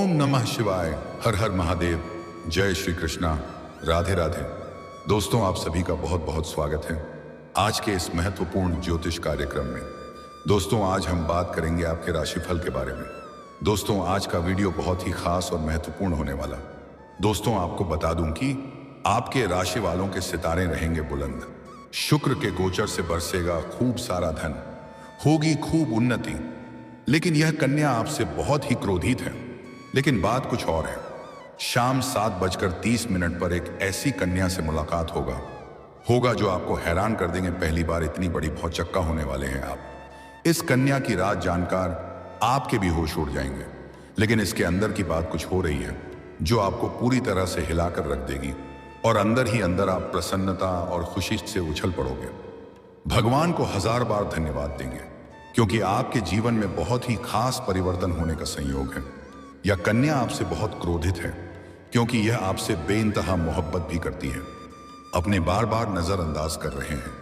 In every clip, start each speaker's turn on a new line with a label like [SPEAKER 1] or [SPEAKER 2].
[SPEAKER 1] ओम नमः शिवाय। हर हर महादेव। जय श्री कृष्णा। राधे राधे। दोस्तों, आप सभी का बहुत बहुत स्वागत है आज के इस महत्वपूर्ण ज्योतिष कार्यक्रम में। दोस्तों, आज हम बात करेंगे आपके राशिफल के बारे में। दोस्तों, आज का वीडियो बहुत ही खास और महत्वपूर्ण होने वाला। दोस्तों, आपको बता दूं कि आपके राशि वालों के सितारे रहेंगे बुलंद। शुक्र के गोचर से बरसेगा खूब सारा धन, होगी खूब उन्नति। लेकिन यह कन्या आपसे बहुत ही क्रोधित है। लेकिन बात कुछ और है। शाम 7:30 पर एक ऐसी कन्या से मुलाकात होगा जो आपको हैरान कर देंगे। पहली बार इतनी बड़ी भौचक्का होने वाले हैं आप। इस कन्या की राज जानकर आपके भी होश उड़ जाएंगे। लेकिन इसके अंदर की बात कुछ हो रही है जो आपको पूरी तरह से हिलाकर रख देगी और अंदर ही अंदर आप प्रसन्नता और खुशी से उछल पड़ोगे। भगवान को 1000 बार धन्यवाद देंगे क्योंकि आपके जीवन में बहुत ही खास परिवर्तन होने का संयोग है। यह कन्या आपसे बहुत क्रोधित है क्योंकि यह आपसे बेइंतहा मोहब्बत भी करती है, अपने बार बार नजरअंदाज कर रहे हैं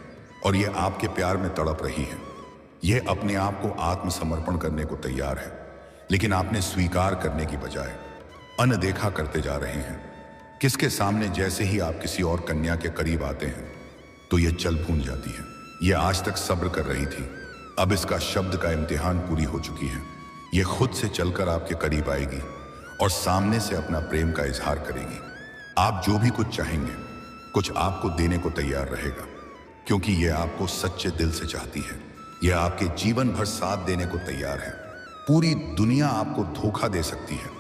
[SPEAKER 1] और यह आपके प्यार में तड़प रही है। यह अपने आप को आत्मसमर्पण करने को तैयार है, लेकिन आपने स्वीकार करने की बजाय अनदेखा करते जा रहे हैं। किसके सामने जैसे ही आप किसी और कन्या के करीब आते हैं तो यह चल भून जाती है। यह आज तक सब्र कर रही थी, अब इसका शब्द का इम्तिहान पूरी हो चुकी है। यह खुद से चलकर आपके करीब आएगी और सामने से अपना प्रेम का इजहार करेगी। आप जो भी कुछ चाहेंगे, कुछ आपको देने को तैयार रहेगा क्योंकि यह आपको सच्चे दिल से चाहती है। यह आपके जीवन भर साथ देने को तैयार है। पूरी दुनिया आपको धोखा दे सकती है,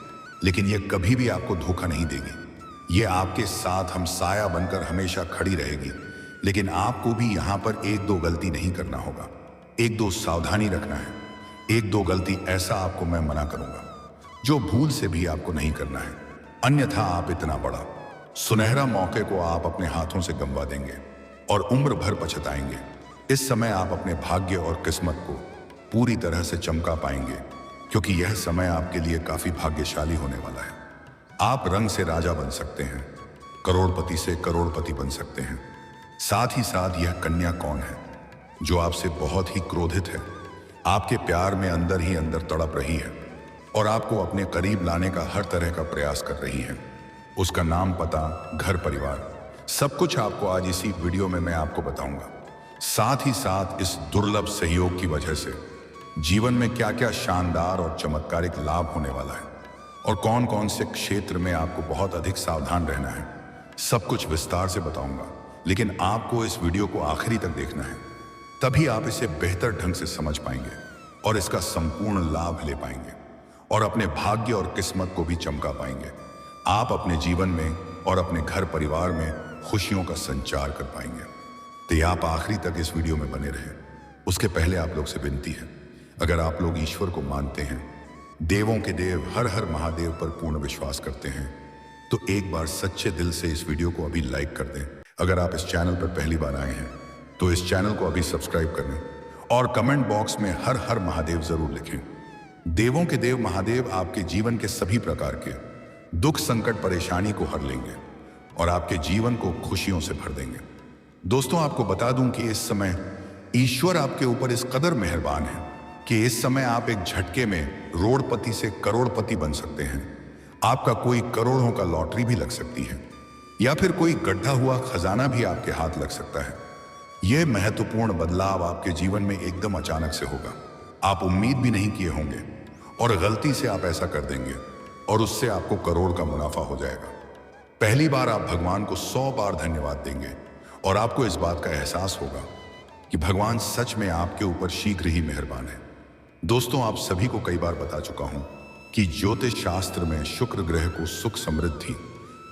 [SPEAKER 1] लेकिन यह कभी भी आपको धोखा नहीं देगी। यह आपके साथ हमसाया बनकर हमेशा खड़ी रहेगी। लेकिन आपको भी यहां पर 1-2 गलती नहीं करना होगा। 1-2 सावधानी रखना है। 1-2 गलती ऐसा आपको मैं मना करूंगा जो भूल से भी आपको नहीं करना है, अन्यथा आप इतना बड़ा सुनहरा मौके को आप अपने हाथों से गंवा देंगे और उम्र भर पछताएंगे। इस समय आप अपने भाग्य और किस्मत को पूरी तरह से चमका पाएंगे क्योंकि यह समय आपके लिए काफी भाग्यशाली होने वाला है। आप रंग से राजा बन सकते हैं, करोड़पति से करोड़पति बन सकते हैं। साथ ही साथ यह कन्या कौन है जो आपसे बहुत ही क्रोधित है, आपके प्यार में अंदर ही अंदर तड़प रही है और आपको अपने करीब लाने का हर तरह का प्रयास कर रही है। उसका नाम, पता, घर, परिवार, सब कुछ आपको आज इसी वीडियो में मैं आपको बताऊंगा। साथ ही साथ इस दुर्लभ सहयोग की वजह से जीवन में क्या क्या शानदार और चमत्कारिक लाभ होने वाला है और कौन कौन से क्षेत्र में आपको बहुत अधिक सावधान रहना है, सब कुछ विस्तार से बताऊंगा। लेकिन आपको इस वीडियो को आखिरी तक देखना है, तभी आप इसे बेहतर ढंग से समझ पाएंगे और इसका संपूर्ण लाभ ले पाएंगे और अपने भाग्य और किस्मत को भी चमका पाएंगे। आप अपने जीवन में और अपने घर परिवार में खुशियों का संचार कर पाएंगे। तो आप आखिरी तक इस वीडियो में बने रहें। उसके पहले आप लोग से विनती है, अगर आप लोग ईश्वर को मानते हैं, देवों के देव हर हर महादेव पर पूर्ण विश्वास करते हैं, तो एक बार सच्चे दिल से इस वीडियो को अभी लाइक कर दें। अगर आप इस चैनल पर पहली बार आए हैं तो इस चैनल को अभी सब्सक्राइब कर लें और कमेंट बॉक्स में हर हर महादेव जरूर लिखें। देवों के देव महादेव आपके जीवन के सभी प्रकार के दुख, संकट, परेशानी को हर लेंगे और आपके जीवन को खुशियों से भर देंगे। दोस्तों, आपको बता दूं कि इस समय ईश्वर आपके ऊपर इस कदर मेहरबान है कि इस समय आप एक झटके में रोड़पति से करोड़पति बन सकते हैं। आपका कोई करोड़ों का लॉटरी भी लग सकती है या फिर कोई गड्ढा हुआ खजाना भी आपके हाथ लग सकता है। यह महत्वपूर्ण बदलाव आपके जीवन में एकदम अचानक से होगा। आप उम्मीद भी नहीं किए होंगे और गलती से आप ऐसा कर देंगे और उससे आपको करोड़ का मुनाफा हो जाएगा। पहली बार आप भगवान को 100 बार धन्यवाद देंगे और आपको इस बात का एहसास होगा कि भगवान सच में आपके ऊपर शीघ्र ही मेहरबान है। दोस्तों, आप सभी को कई बार बता चुका हूं कि ज्योतिष शास्त्र में शुक्र ग्रह को सुख, समृद्धि,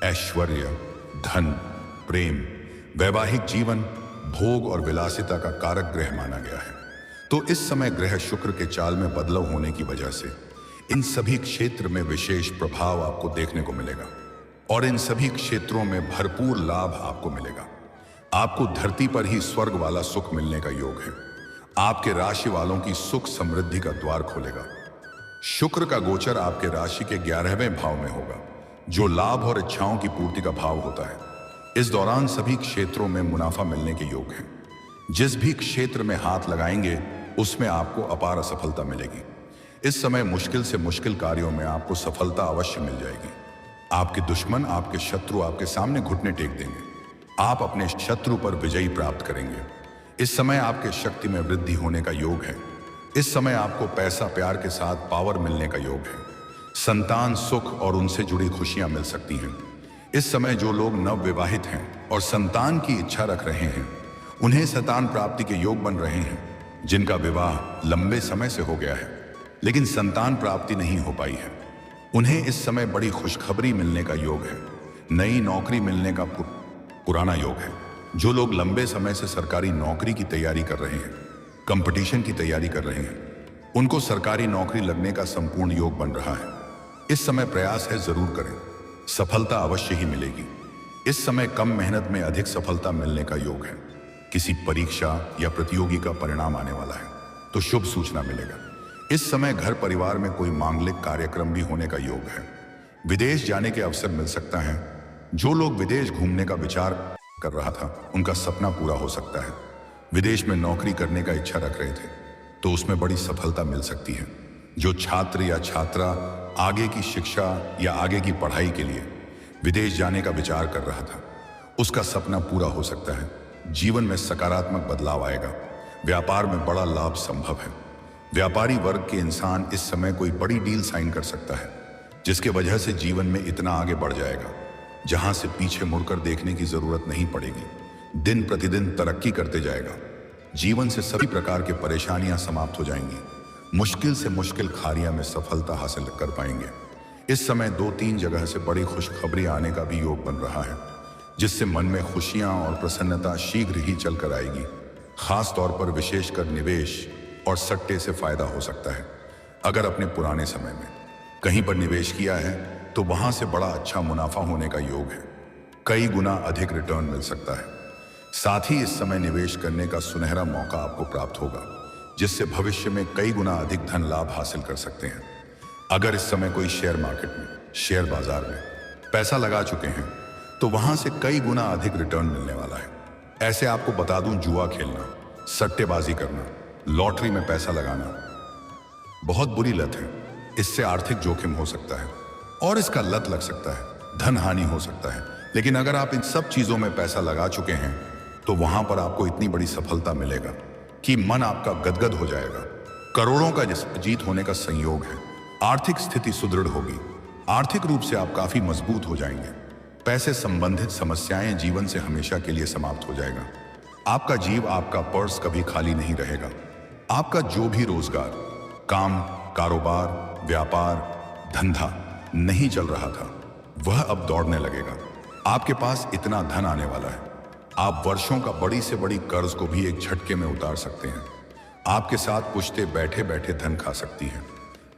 [SPEAKER 1] ऐश्वर्य, धन, प्रेम, वैवाहिक जीवन, भोग और विलासिता का कारक ग्रह माना गया है। तो इस समय ग्रह शुक्र के चाल में बदलाव होने की वजह से इन सभी क्षेत्र में विशेष प्रभाव आपको देखने को मिलेगा और इन सभी क्षेत्रों में भरपूर लाभ आपको मिलेगा। आपको धरती पर ही स्वर्ग वाला सुख मिलने का योग है। आपके राशि वालों की सुख समृद्धि का द्वार खोलेगा। शुक्र का गोचर आपके राशि के 11वें भाव में होगा, जो लाभ और इच्छाओं की पूर्ति का भाव होता है। इस दौरान सभी क्षेत्रों में मुनाफा मिलने के योग हैं। जिस भी क्षेत्र में हाथ लगाएंगे उसमें आपको अपार सफलता मिलेगी। इस समय मुश्किल से मुश्किल कार्यों में आपको सफलता अवश्य मिल जाएगी। आपके दुश्मन, आपके शत्रु आपके सामने घुटने टेक देंगे। आप अपने शत्रु पर विजयी प्राप्त करेंगे। इस समय आपके शक्ति में वृद्धि होने का योग है। इस समय आपको पैसा, प्यार के साथ पावर मिलने का योग है। संतान, सुख और उनसे जुड़ी खुशियां मिल सकती हैं। इस समय जो लोग नवविवाहित हैं और संतान की इच्छा रख रहे हैं, उन्हें संतान प्राप्ति के योग बन रहे हैं। जिनका विवाह लंबे समय से हो गया है लेकिन संतान प्राप्ति नहीं हो पाई है, उन्हें इस समय बड़ी खुशखबरी मिलने का योग है। नई नौकरी मिलने का पुराना योग है। जो लोग लंबे समय से सरकारी नौकरी की तैयारी कर रहे हैं, कंपटीशन की तैयारी कर रहे हैं, उनको सरकारी नौकरी लगने का संपूर्ण योग बन रहा है। इस समय प्रयास है, जरूर करें, सफलता अवश्य ही मिलेगी। इस समय कम मेहनत में अधिक सफलता मिलने का योग है। किसी परीक्षा या प्रतियोगी का परिणाम आने वाला है तो शुभ सूचना मिलेगा। इस समय घर परिवार में कोई मांगलिक कार्यक्रम भी होने का योग है। विदेश जाने के अवसर मिल सकता है। जो लोग विदेश घूमने का विचार कर रहा था, उनका सपना पूरा हो सकता है। विदेश में नौकरी करने का इच्छा रख रहे थे तो उसमें बड़ी सफलता मिल सकती है। जो छात्र या छात्रा आगे की शिक्षा या आगे की पढ़ाई के लिए विदेश जाने का विचार कर रहा था, उसका सपना पूरा हो सकता है। जीवन में सकारात्मक बदलाव आएगा। व्यापार में बड़ा लाभ संभव है। व्यापारी वर्ग के इंसान इस समय कोई बड़ी डील साइन कर सकता है, जिसके वजह से जीवन में इतना आगे बढ़ जाएगा जहां से पीछे मुड़कर देखने की जरूरत नहीं पड़ेगी। दिन प्रतिदिन तरक्की करते जाएगा। जीवन से सभी प्रकार की परेशानियां समाप्त हो जाएंगी। मुश्किल से मुश्किल कार्य में सफलता हासिल कर पाएंगे। इस समय 2-3 जगह से बड़ी खुशखबरी आने का भी योग बन रहा है, जिससे मन में खुशियां और प्रसन्नता शीघ्र ही चलकर आएगी। खास तौर पर विशेषकर निवेश और सट्टे से फायदा हो सकता है। अगर अपने पुराने समय में कहीं पर निवेश किया है तो वहां से बड़ा अच्छा मुनाफा होने का योग है। कई गुना अधिक रिटर्न मिल सकता है। साथ ही इस समय निवेश करने का सुनहरा मौका आपको प्राप्त होगा, जिससे भविष्य में कई गुना अधिक धन लाभ हासिल कर सकते हैं। अगर इस समय कोई शेयर मार्केट में, शेयर बाजार में पैसा लगा चुके हैं तो वहां से कई गुना अधिक रिटर्न मिलने वाला है। ऐसे आपको बता दूं, जुआ खेलना, सट्टेबाजी करना, लॉटरी में पैसा लगाना बहुत बुरी लत है। इससे आर्थिक जोखिम हो सकता है और इसका लत लग सकता है, धन हानि हो सकता है। लेकिन अगर आप इन सब चीजों में पैसा लगा चुके हैं तो वहां पर आपको इतनी बड़ी सफलता मिलेगा कि मन आपका गदगद हो जाएगा। करोड़ों का जीत होने का संयोग है। आर्थिक स्थिति सुदृढ़ होगी। आर्थिक रूप से आप काफी मजबूत हो जाएंगे। पैसे संबंधित समस्याएं जीवन से हमेशा के लिए समाप्त हो जाएगा। आपका जीव, आपका पर्स कभी खाली नहीं रहेगा। आपका जो भी रोजगार, काम, कारोबार, व्यापार, धंधा नहीं चल रहा था, वह अब दौड़ने लगेगा। आपके पास इतना धन आने वाला है, आप वर्षों का बड़ी से बड़ी कर्ज को भी एक झटके में उतार सकते हैं। आपके साथ पुश्ते बैठे बैठे धन खा सकती हैं।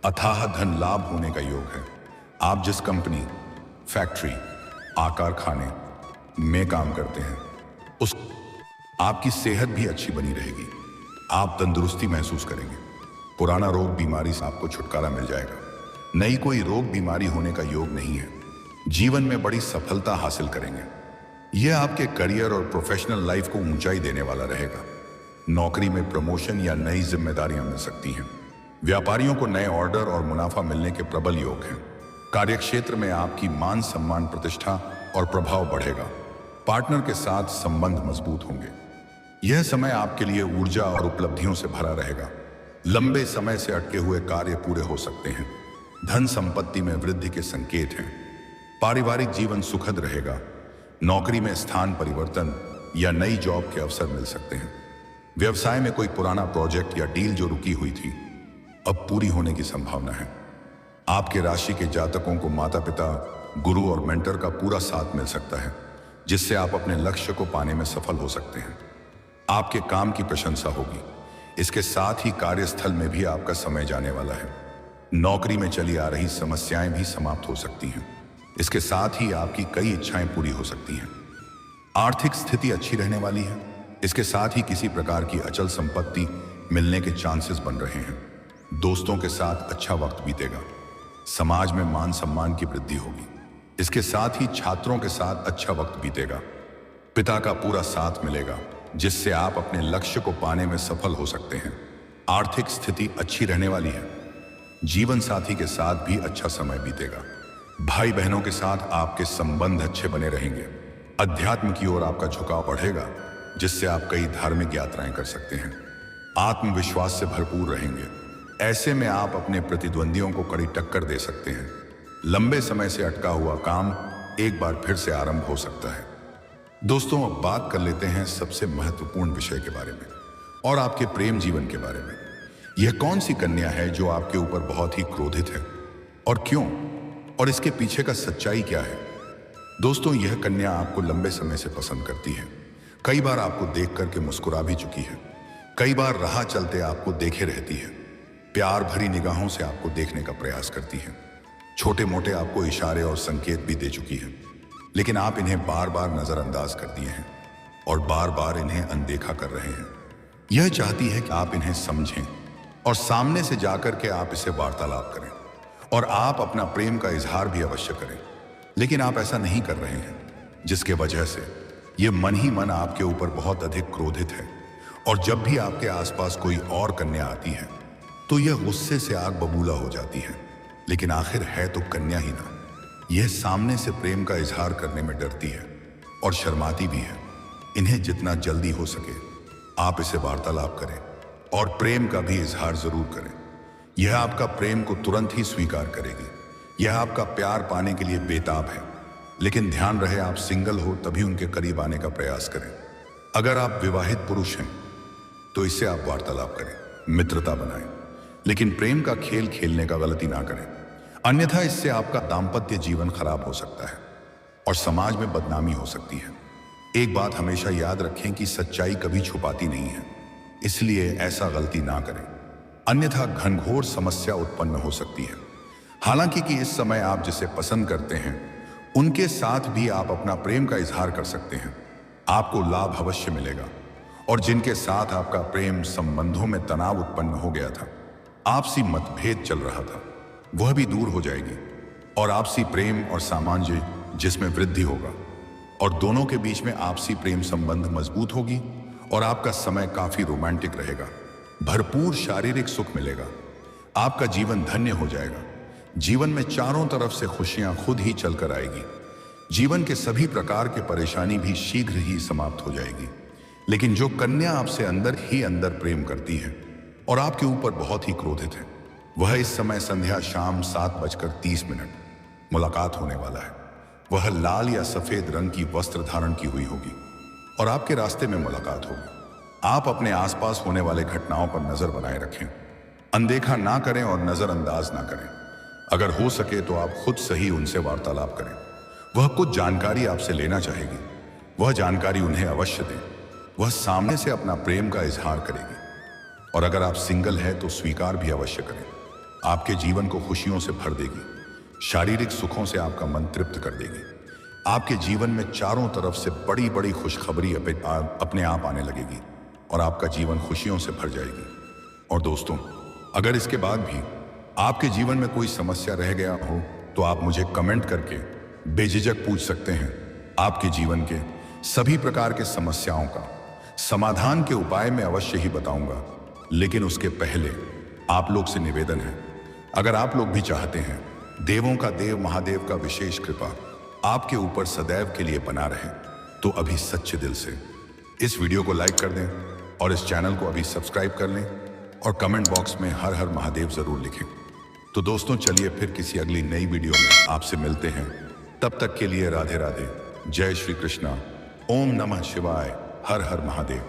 [SPEAKER 1] अथाह धन लाभ होने का योग है। आप जिस कंपनी, फैक्ट्री, कारखाने में काम करते हैं, उस आपकी सेहत भी अच्छी बनी रहेगी। आप तंदुरुस्ती महसूस करेंगे। पुराना रोग बीमारी से आपको छुटकारा मिल जाएगा। नई कोई रोग बीमारी होने का योग नहीं है। जीवन में बड़ी सफलता हासिल करेंगे। यह आपके करियर और प्रोफेशनल लाइफ को ऊंचाई देने वाला रहेगा। नौकरी में प्रमोशन या नई जिम्मेदारियां मिल सकती हैं। व्यापारियों को नए ऑर्डर और मुनाफा मिलने के प्रबल योग हैं। कार्यक्षेत्र में आपकी मान सम्मान, प्रतिष्ठा और प्रभाव बढ़ेगा। पार्टनर के साथ संबंध मजबूत होंगे। यह समय आपके लिए ऊर्जा और उपलब्धियों से भरा रहेगा। लंबे समय से अटके हुए कार्य पूरे हो सकते हैं। धन संपत्ति में वृद्धि के संकेत हैं। पारिवारिक जीवन सुखद रहेगा। नौकरी में स्थान परिवर्तन या नई जॉब के अवसर मिल सकते हैं। व्यवसाय में कोई पुराना प्रोजेक्ट या डील जो रुकी हुई थी, अब पूरी होने की संभावना है। आपके राशि के जातकों को माता पिता, गुरु और मेंटर का पूरा साथ मिल सकता है, जिससे आप अपने लक्ष्य को पाने में सफल हो सकते हैं। आपके काम की प्रशंसा होगी। इसके साथ ही कार्यस्थल में भी आपका समय जाने वाला है। नौकरी में चली आ रही समस्याएं भी समाप्त हो सकती हैं। इसके साथ ही आपकी कई इच्छाएं पूरी हो सकती हैं। आर्थिक स्थिति अच्छी रहने वाली है। इसके साथ ही किसी प्रकार की अचल संपत्ति मिलने के चांसेस बन रहे हैं। दोस्तों के साथ अच्छा वक्त बीतेगा। समाज में मान सम्मान की वृद्धि होगी। इसके साथ ही छात्रों के साथ अच्छा वक्त बीतेगा। पिता का पूरा साथ मिलेगा, जिससे आप अपने लक्ष्य को पाने में सफल हो सकते हैं। आर्थिक स्थिति अच्छी रहने वाली है। जीवन साथी के साथ भी अच्छा समय बीतेगा। भाई बहनों के साथ आपके संबंध अच्छे बने रहेंगे। अध्यात्म की ओर आपका झुकाव बढ़ेगा, जिससे आप कई धार्मिक यात्राएं कर सकते हैं। आत्मविश्वास से भरपूर रहेंगे। ऐसे में आप अपने प्रतिद्वंदियों को कड़ी टक्कर दे सकते हैं। लंबे समय से अटका हुआ काम एक बार फिर से आरंभ हो सकता है। दोस्तों, अब बात कर लेते हैं सबसे महत्वपूर्ण विषय के बारे में और आपके प्रेम जीवन के बारे में। यह कौन सी कन्या है जो आपके ऊपर बहुत ही क्रोधित है और क्यों, और इसके पीछे का सच्चाई क्या है? दोस्तों, यह कन्या आपको लंबे समय से पसंद करती है। कई बार आपको देख करके मुस्कुरा भी चुकी है। कई बार राह चलते आपको देखे रहती है। प्यार भरी निगाहों से आपको देखने का प्रयास करती है। छोटे मोटे आपको इशारे और संकेत भी दे चुकी है, लेकिन आप इन्हें बार बार नजरअंदाज कर दिए हैं और बार बार इन्हें अनदेखा कर रहे हैं। यह चाहती है कि आप इन्हें समझें और सामने से जाकर के आप इसे वार्तालाप करें और आप अपना प्रेम का इजहार भी अवश्य करें, लेकिन आप ऐसा नहीं कर रहे हैं, जिसके वजह से ये मन ही मन आपके ऊपर बहुत अधिक क्रोधित है। और जब भी आपके आसपास कोई और कन्या आती है तो यह गुस्से से आग बबूला हो जाती है, लेकिन आखिर है तो कन्या ही ना। यह सामने से प्रेम का इजहार करने में डरती है और शर्माती भी है। इन्हें जितना जल्दी हो सके आप इसे वार्तालाप करें और प्रेम का भी इजहार जरूर करें। यह आपका प्रेम को तुरंत ही स्वीकार करेगी। यह आपका प्यार पाने के लिए बेताब है, लेकिन ध्यान रहे आप सिंगल हो तभी उनके करीब आने का प्रयास करें। अगर आप विवाहित पुरुष हैं तो इससे आप वार्तालाप करें, मित्रता बनाएं, लेकिन प्रेम का खेल खेलने का गलती ना करें, अन्यथा इससे आपका दाम्पत्य जीवन खराब हो सकता है और समाज में बदनामी हो सकती है। एक बात हमेशा याद रखें कि सच्चाई कभी छुपाती नहीं है, इसलिए ऐसा गलती ना करें, अन्यथा घनघोर समस्या उत्पन्न हो सकती है। हालांकि कि इस समय आप जिसे पसंद करते हैं उनके साथ भी आप अपना प्रेम का इजहार कर सकते हैं। आपको लाभ अवश्य मिलेगा और जिनके साथ आपका प्रेम संबंधों में तनाव उत्पन्न हो गया था, आपसी मतभेद चल रहा था, वह भी दूर हो जाएगी और आपसी प्रेम और सामंजस्य जिसमें वृद्धि होगा और दोनों के बीच में आपसी प्रेम संबंध मजबूत होगी और आपका समय काफी रोमांटिक रहेगा। भरपूर शारीरिक सुख मिलेगा। आपका जीवन धन्य हो जाएगा। जीवन में चारों तरफ से खुशियां खुद ही चलकर आएगी। जीवन के सभी प्रकार के परेशानी भी शीघ्र ही समाप्त हो जाएगी। लेकिन जो कन्या आपसे अंदर ही अंदर प्रेम करती है और आपके ऊपर बहुत ही क्रोधित है, वह इस समय संध्या शाम 7:30 मुलाकात होने वाला है। वह लाल या सफेद रंग की वस्त्र धारण की हुई होगी और आपके रास्ते में मुलाकात होगी। आप अपने आसपास होने वाले घटनाओं पर नजर बनाए रखें, अनदेखा ना करें और नजरअंदाज ना करें। अगर हो सके तो आप खुद सही उनसे वार्तालाप करें। वह कुछ जानकारी आपसे लेना चाहेगी, वह जानकारी उन्हें अवश्य दें। वह सामने से अपना प्रेम का इजहार करेगी और अगर आप सिंगल हैं तो स्वीकार भी अवश्य करें। आपके जीवन को खुशियों से भर देगी, शारीरिक सुखों से आपका मन तृप्त कर देगी। आपके जीवन में चारों तरफ से बड़ी बड़ी खुशखबरी अपने आप आने लगेगी और आपका जीवन खुशियों से भर जाएगी। और दोस्तों, अगर इसके बाद भी आपके जीवन में कोई समस्या रह गया हो तो आप मुझे कमेंट करके बेझिझक पूछ सकते हैं। आपके जीवन के सभी प्रकार के समस्याओं का समाधान के उपाय मैं अवश्य ही बताऊंगा, लेकिन उसके पहले आप लोग से निवेदन है, अगर आप लोग भी चाहते हैं देवों का देव महादेव का विशेष कृपा आपके ऊपर सदैव के लिए बना रहे, तो अभी सच्चे दिल से इस वीडियो को लाइक कर दें और इस चैनल को अभी सब्सक्राइब कर लें और कमेंट बॉक्स में हर हर महादेव जरूर लिखें। तो दोस्तों, चलिए फिर किसी अगली नई वीडियो में आपसे मिलते हैं। तब तक के लिए राधे राधे, जय श्री कृष्णा, ओम नमः शिवाय, हर हर महादेव।